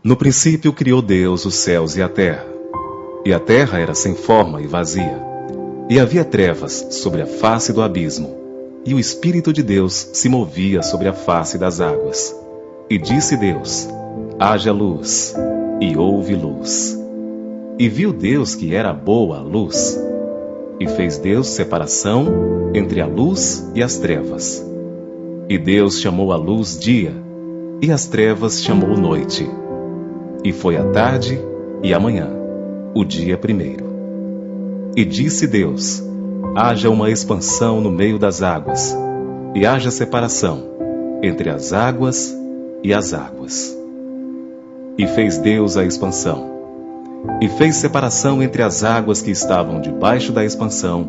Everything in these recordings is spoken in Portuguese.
No princípio criou Deus os céus e a terra era sem forma e vazia, e havia trevas sobre a face do abismo, e o Espírito de Deus se movia sobre a face das águas. E disse Deus: haja luz, e houve luz. E viu Deus que era boa a luz, e fez Deus separação entre a luz e as trevas. E Deus chamou a luz dia, e as trevas chamou noite. E foi a tarde e a manhã, o dia primeiro. E disse Deus: haja uma expansão no meio das águas, e haja separação entre as águas e as águas. E fez Deus a expansão, e fez separação entre as águas que estavam debaixo da expansão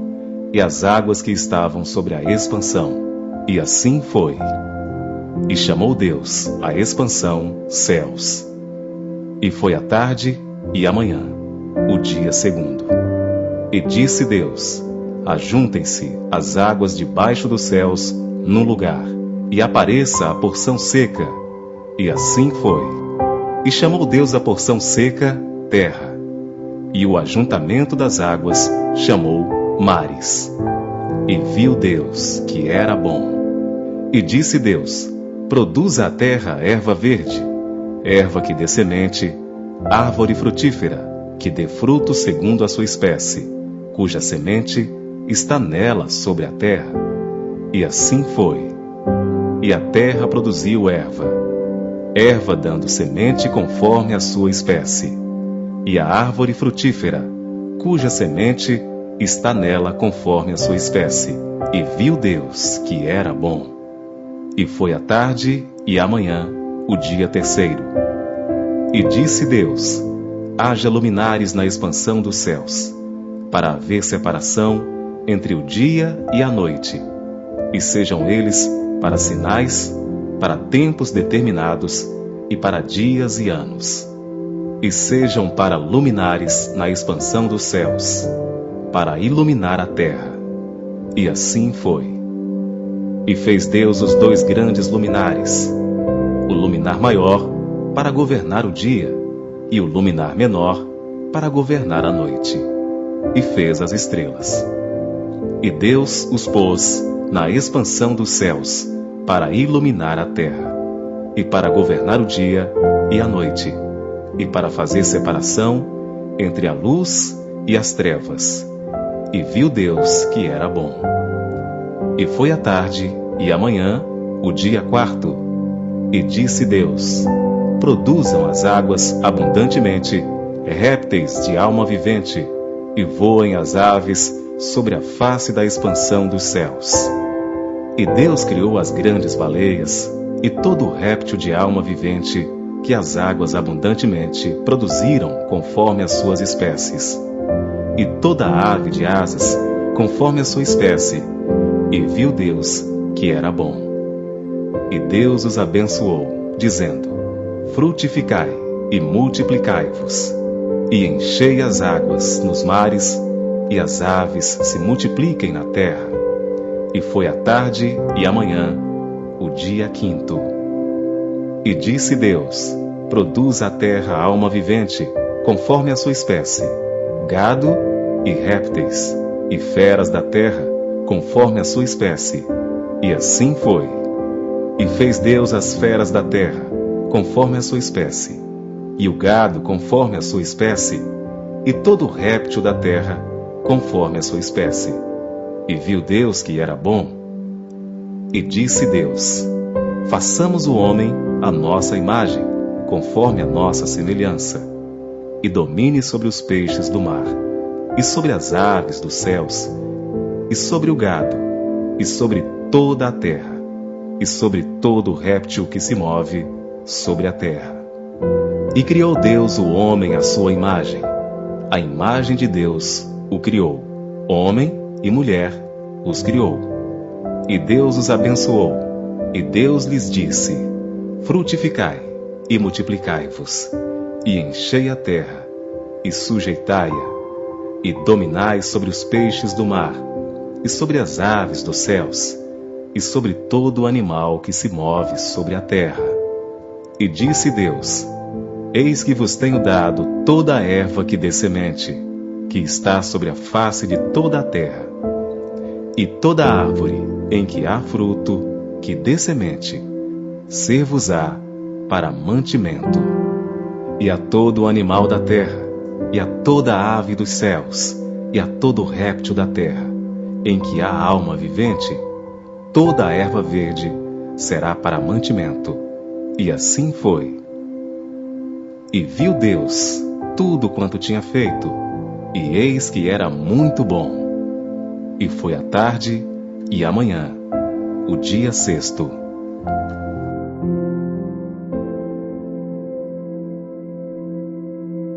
e as águas que estavam sobre a expansão. E assim foi. E chamou Deus a expansão céus. E foi a tarde e a manhã, o dia segundo. E disse Deus: ajuntem-se as águas debaixo dos céus num lugar, e apareça a porção seca. E assim foi. E chamou Deus a porção seca terra, e o ajuntamento das águas chamou mares. E viu Deus que era bom. E disse Deus: produza a terra erva verde, erva que dê semente, árvore frutífera, que dê fruto segundo a sua espécie, cuja semente está nela sobre a terra. E assim foi. E a terra produziu erva dando semente conforme a sua espécie, e a árvore frutífera, cuja semente está nela conforme a sua espécie. E viu Deus que era bom. E foi a tarde e a manhã, o dia terceiro. E disse Deus: haja luminares na expansão dos céus, para haver separação entre o dia e a noite, e sejam eles para sinais, para tempos determinados, e para dias e anos. E sejam para luminares na expansão dos céus, para iluminar a terra. E assim foi. E fez Deus os 2 grandes luminares, o luminar maior para governar o dia, e o luminar menor para governar a noite. E fez as estrelas. E Deus os pôs na expansão dos céus, para iluminar a terra, e para governar o dia e a noite, e para fazer separação entre a luz e as trevas. E viu Deus que era bom. E foi a tarde e a manhã, o dia quarto. E disse Deus: produzam as águas abundantemente répteis de alma vivente, e voem as aves sobre a face da expansão dos céus. E Deus criou as grandes baleias e todo o réptil de alma vivente que as águas abundantemente produziram conforme as suas espécies, e toda a ave de asas conforme a sua espécie. E viu Deus que era bom. E Deus os abençoou, dizendo: frutificai e multiplicai-vos, e enchei as águas nos mares, e as aves se multipliquem na terra. E foi a tarde e a manhã, o dia quinto. E disse Deus: produza a terra alma vivente, conforme a sua espécie, gado e répteis, e feras da terra, conforme a sua espécie. E assim foi. E fez Deus as feras da terra, conforme a sua espécie, e o gado conforme a sua espécie, e todo réptil da terra, conforme a sua espécie. E viu Deus que era bom. E disse Deus: façamos o homem à nossa imagem, conforme a nossa semelhança, e domine sobre os peixes do mar, e sobre as aves dos céus, e sobre o gado, e sobre toda a terra, e sobre todo réptil que se move sobre a terra. E criou Deus o homem à sua imagem. A imagem de Deus o criou. Homem e mulher os criou. E Deus os abençoou. E Deus lhes disse: frutificai e multiplicai-vos, e enchei a terra, e sujeitai-a, e dominai sobre os peixes do mar, e sobre as aves dos céus, e sobre todo o animal que se move sobre a terra. E disse Deus: Eis que vos tenho dado toda a erva que dê semente, que está sobre a face de toda a terra, e toda árvore em que há fruto, que dê semente, ser-vos-á para mantimento. E a todo animal da terra, e a toda ave dos céus, e a todo réptil da terra, em que há alma vivente, toda a erva verde será para mantimento. E assim foi. E viu Deus tudo quanto tinha feito, e eis que era muito bom. E foi a tarde e a manhã, o dia sexto.